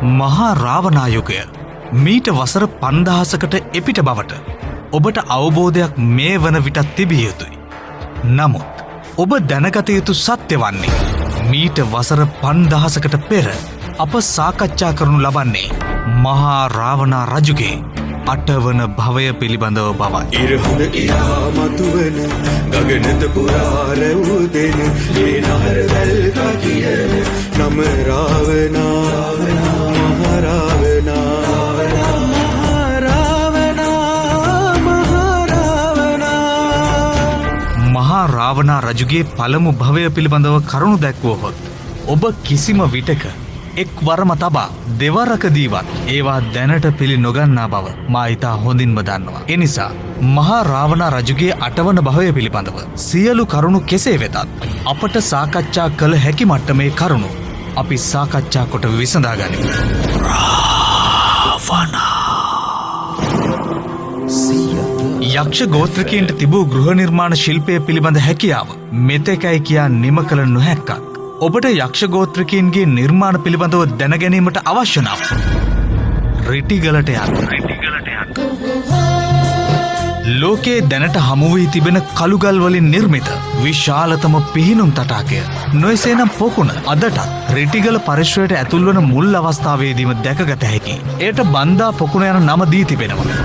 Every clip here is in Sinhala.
මහා රාවණායුගය මීට වසර 5000කට එපිට බවට ඔබට අවබෝධයක් මේ වන විටත් තිබිය යුතුයි. නමුත් ඔබ දැනගත යුතු සත්‍ය වන්නේ මීට වසර 5000කට පෙර අප සාකච්ඡා කරනු ලබන්නේ මහා රාවණා රජුගේ 8 වන භවය පිළිබඳව බවයි. ඉරහන ඉරා මතුවන ගගනත පුරා රැවුදෙන ඒ නහර වැල්කා කියන නම රාවණා මහා රාවණා මහා රාවණා රජුගේ පළමු භවය පිළිබඳව කරුණු දැක්වුවහොත් ඔබ කිසිම විටක එක්වරම තබා දෙවරකදීවත් ඒවා දැනට පිළි නොගන්නා බව මා ඉතා හොඳින්ම දන්නවා. එනිසා මහා රාවණා රජුගේ 8 වන භවය පිළිබඳව සියලු කරුණු කෙසේ වෙතත් අපට සාකච්ඡා කළ හැකි මට්ටමේ කරුණු අපි සාකච්ඡා කොට විසඳා ගනිමු. යක්ෂ ගෝත්‍රිකයන්ට තිබූ ගෘහ නිර්මාණ ශිල්පය පිළිබඳ හැකියාව මෙතෙකයි කියා නිම කළ නොහැක්කක්. ඔබට යක්ෂ ගෝත්‍රිකයන්ගේ නිර්මාණ පිළිබඳව දැනගැනීමට අවශ්‍ය නම් රිටිගලට යන්න. ලෝකයේ දැනට හමු වී තිබෙන කළුගල් වලින් නිර්මිත විශාලතම පිහිනුම් තටාකය නොයසේනම් පොකුණ අදටත් රිටිගල පරිශ්‍රයට ඇතුල් වන මුල් අවස්ථාවේදීම දැකගත හැකි. එයට බන්දා පොකුණ යන නම දී තිබෙනවා.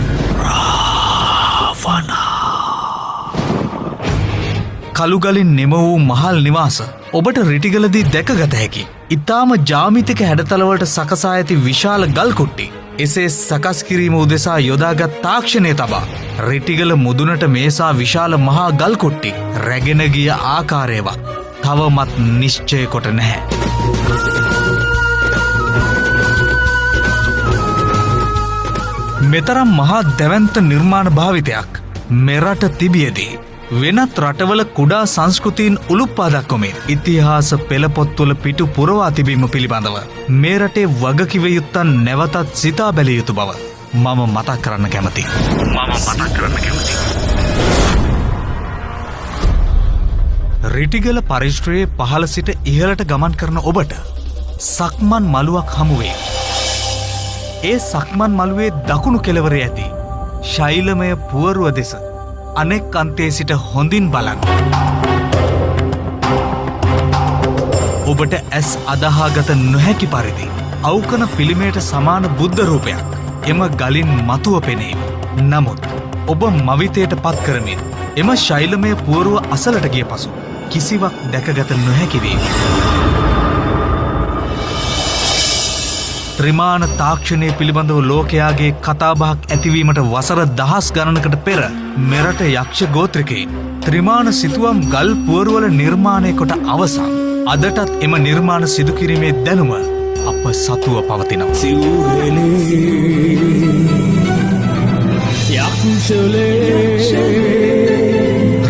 කළුගලින් නිම වූ මහල් නිවාස ඔබට රිටිගලදී දැකගත හැකි. ඉතාම ජාමිතික හැඩතලවලට සකසා ඇති විශාල ගල් කුට්ටි එසේ සකස් කිරීම උදෙසා යොදාගත් තාක්ෂණය තබා රිටිගල මුදුනට මේසා විශාල මහා ගල් කුට්ටි රැගෙන ගිය ආකාරයවත් තවමත් නිශ්චය කොට නැහැ. මෙතරම් මහා දැවැන්ත නිර්මාණ භාවිතයක් මෙරට තිබියදී වෙනත් රටවල කුඩා සංස්කෘතීන් උළුප්පා දක්වමින් ඉතිහාස පෙළපොත්වල පිටු පුරවා තිබීම පිළිබඳව මේ රටේ වගකිව යුත්තන් නැවතත් සිතා බැලිය යුතු බව මම මතක් කරන්න කැමතියි. රිටිගල පරිශ්‍රයේ පහළ සිට ඉහළට ගමන් කරන ඔබට සක්මන් මළුවක් හමුවේ. ඒ සක්මන් මළුවේ දකුණු කෙළවරේ ඇති ශෛලමය පුවරුව දෙස අනෙක් අන්තයේ සිට හොඳින් බලන්න. ඔබට ඇස් අදහාගත නොහැකි පරිදි අවුකන පිළිමයට සමාන බුද්ධ රූපයක් එම ගලින් මතුව පෙනේ. නමුත් ඔබ මවිතයට පත් කරමින් එම ශෛලමය පුවරුව අසලට ගිය පසු කිසිවක් දැකගත නොහැකි වේ. ත්‍රිමාන තාක්ෂණය පිළිබඳව ලෝකයාගේ කතාබහක් ඇතිවීමට වසර 10 ගණනකට පෙර මෙරට යක්ෂ ගෝත්‍රිකයින් ත්‍රිමාන සිතුවම් ගල් පුවරුවල නිර්මාණය කොට අවසන්. අදටත් එම නිර්මාණ සිදු කිරීමේ දැනුම අප සතුව පවතිනවා.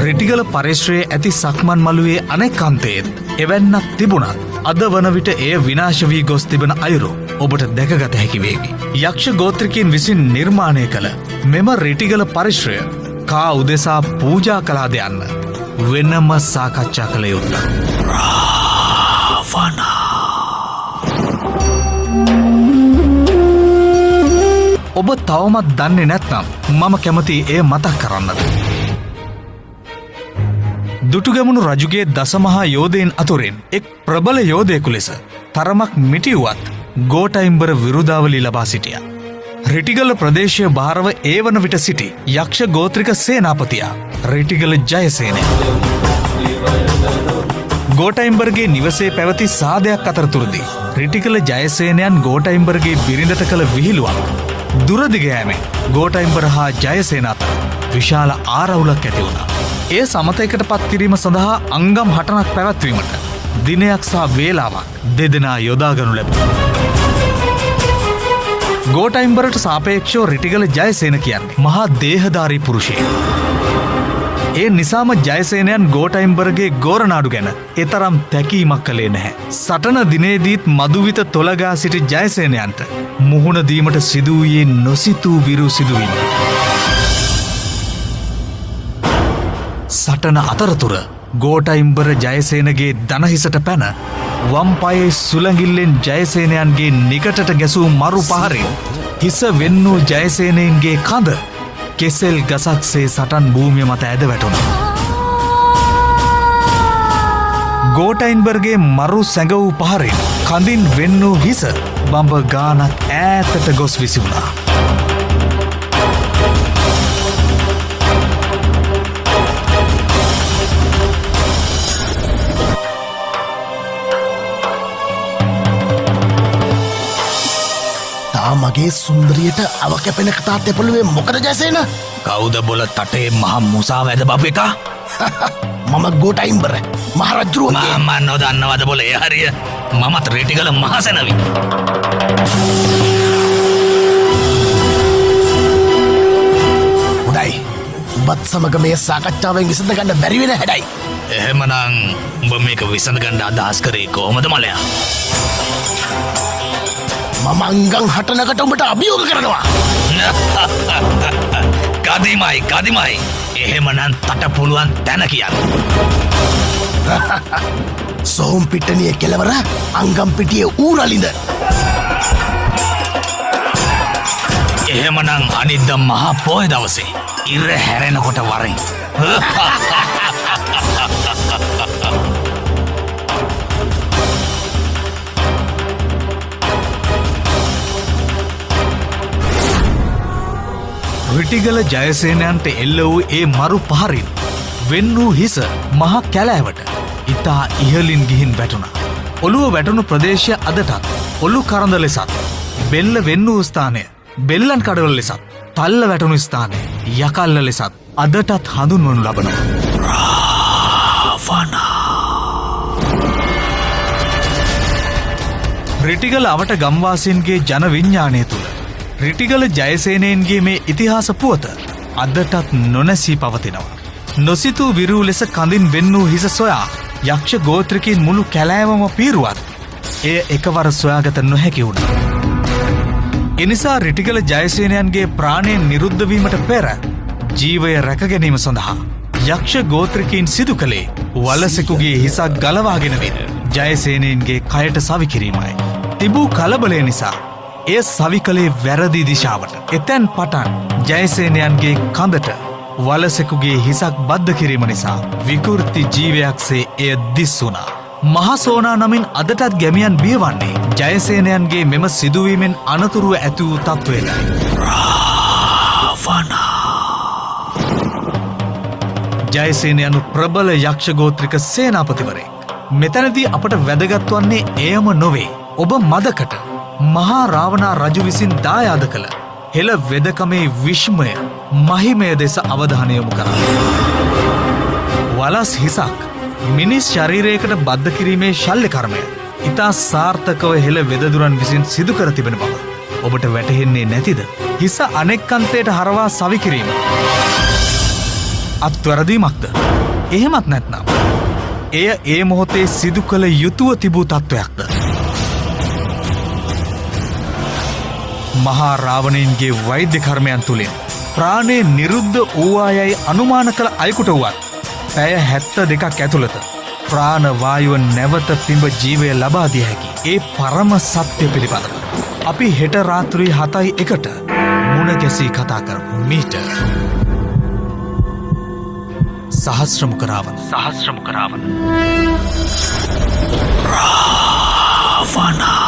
රිටිගල පරිශ්‍රයේ ඇති සක්මන් මළුවේ අනෙක් අන්තයේත් එවැන්නක් තිබුණත් අද වන විට එය විනාශ වී ගොස් තිබෙන අයුරු ඔබට දැකගත හැකි වේවි. යක්ෂ ගෝත්‍රිකයන් විසින් නිර්මාණය කළ මෙම රිටිගල පරිශ්‍රය කා උදෙසා පූජා කළාද යන්න වෙනම සාකච්ඡා කළ යුතුයි. ඔබ තවමත් දන්නේ නැත්නම් මම කැමති එය මතක් කරන්නද. දුටුගැමුණු රජුගේ දසමහා යෝධයන් අතුරින් එක් ප්‍රබල යෝධයෙකු ලෙස තරමක් මිටිවුවත් ගෝඨයිම්බර විරුදාවලි ලබා සිටියා. රිටිගල ප්‍රදේශය භාරව ඒ වන විට සිටි යක්ෂ ගෝත්‍රික සේනාපතියා රිටිගල ජයසේනය. ගෝඨයිම්බර්ගේ නිවසේ පැවති සාදයක් අතරතුරදී රිටිගල ජයසේනයන් ගෝඨයිම්බර්ගේ බිරිඳට කළ විහිළුවක් දුරදිග යෑමෙන් ගෝඨයිම්බර හා ජයසේන අතර විශාල ආරවුලක් ඇති වුණා. එය සමතයකට පත් කිරීම සඳහා අංගම් 8ක් පැවැත්වීමට දිනයක් සහ වේලාවක් දෙදෙනා යොදාගනු ලැබුණා. ගෝඨයිම්බරට සාපේක්ෂව රිටිගල ජයසේන කියන්නේ මහා දේහධාරී පුරුෂයෙක්. ඒ නිසාම ජයසේනයන් ගෝඨයිම්බරගේ ගෝරනාඩු ගැන එතරම් තැකීමක් කළේ නැහැ. සටන දිනේදීත් මදුවිත තොලගා සිටි ජයසේනයන්ට මුහුණ දීමට සිදු වූයේ නොසිතූ විරු සිදුවීම. සටන අතරතුර ගෝටයිම්බර ජයසේනගේ දනහිසට පැන වම්පයේ සුළඟිල්ලෙන් ජයසේනයන්ගේ නිකටට ගැසූ මරු පහරින් හිස වෙන්නූ ජයසේනයන්ගේ කඳ කෙසෙල් ගසක්සේ සටන් භූමිය මත ඇද වැටුණා. ගෝටයින්බර්ගේ මරු සැඟ වූ පහරින් කඳින් වෙන්නූ හිස බඹ ගානක් ඈතට ගොස් විසිවුණා. මගේ සුන්දරියට අව කැපෙන කතා තෙපළුවේ මොකද ජයසේන? කවුද බොල තටේ මහ මුසා වැද බපු එක? මම ගෝටයිම්බර මහරජුරුවන්ගේ. මම නොදන්නවද බොල ඒ හරිය? මමත් රිටිගල මහසැනවි. හොඳයි. උඹත් සමග මේ සාකච්ඡාවෙන් විසඳ ගන්න බැරි වෙන හැඩයි. එහෙමනම් උඹ මේක විසඳ ගන්න අදහස් කරේ කොහොමද මලයා? මම අංගම් හටනකට උඹට අභියෝග කරනවා. කදිමයි. එහෙමනම් තට පුළුවන් තැන කියන්න. සෝම් පිට්ටනිය කෙලවර අංගම් පිටියේ ඌරලින්ද. එහෙමනම් අනිද්ද මහා පොය දවසේ ඉර හැරෙනකොට වරෙන්. රිටිගල ජයසේනයන්ට එල්ල වූ ඒ මරු පහරින් වෙන් වූ හිස මහ කැලෑවට ඉතා ඉහලින් ගිහින් වැටුණා. ඔළුව වැටුණු ප්‍රදේශය අදටත් ඔලු කරඳ ලෙසත් බෙල්ල වෙන් වූ ස්ථානය බෙල්ලන් කඩවල ලෙසත් තල්ල වැටුණු ස්ථානය යකල්ල ලෙසත් අදටත් හඳුන්වනු ලබනවා. රිටිගල අවට ගම්වාසීන්ගේ ජන විඤ්ඥානය තුළ රිටිගල ජයසේනයන්ගේ මේ ඉතිහාස පුවත අදටත් නොනැසී පවතිනවා. නොසිතූ විරූ ලෙස කඳින් වෙන් වූ හිස සොයා යක්ෂ ගෝත්‍රිකින් මුළු කැලෑවම පීරුවත් එය එකවර සොයාගත නොහැකි වුණ. එනිසා රිටිගල ජයසේනයන්ගේ ප්‍රාණයෙන් නිරුද්ධවීමට පෙර ජීවය රැකගැනීම සඳහා යක්ෂ ගෝත්‍රිකින් සිදු කළේ වලසෙකුගේ හිසක් ගලවාගෙනවෙන ජයසේනයන්ගේ කයට සවිකිරීමයි. තිබූ කලබලය නිසා එය සවි කළේ වැරදි දිශාවට. එතැන් පටන් ජයසේනයන්ගේ කඳට වලසෙකුගේ හිසක් බද්ධ කිරීම නිසා විකෘති ජීවයක්සේ එය දිස් වුණා. මහසෝනා නමින් අදටත් ගැමියන් බියවන්නේ ජයසේනයන්ගේ මෙම සිදුවීමෙන් අනතුරුව ඇති වූ තත්ත්වයයි. ජයසේනයනු ප්‍රබල යක්ෂගෝත්‍රික සේනාපතිවරේ. මෙතැනදී අපට වැදගත් වන්නේ එයම නොවේ. ඔබ මදකට මහා රාවණා රජු විසින් දායාද කළ හෙළ වෙදකමේ විශ්මය මහිමය දෙස අවධානය යොමු කරන්න. වලස් හිසක් මිනිස් ශරීරයකට බද්ධ කිරීමේ ශල්්‍ය කර්මය ඉතා සාර්ථකව හෙළ වෙදදුරන් විසින් සිදු කර තිබෙන බව ඔබට වැටහෙන්නේ නැතිද? හිස අනෙක්කන්තයට හරවා සවි කිරීම අත්වැරදීමක්ද? එහෙමත් නැත්නම් එය ඒ මොහොතේ සිදු කළ යුතුව තිබූ තත්ත්වයක්ද? මහා රාවණයන්ගේ වෛද්‍ය කර්මයන් තුළින් ප්‍රාණය නිරුද්ධ වූවායයි අනුමාන කළ අයකුට වුවත් පැය 72ක් ඇතුළත ප්‍රාණවායුව නැවත පිඹ ජීවය ලබාදිය හැකි ඒ පරම සත්‍ය පිළිබඳව අපි හෙට රාත්‍රී 7:01ට මුණ ගැසී කතා කරමු. මීට සහස්‍රමුඛ රාවණ රාවණා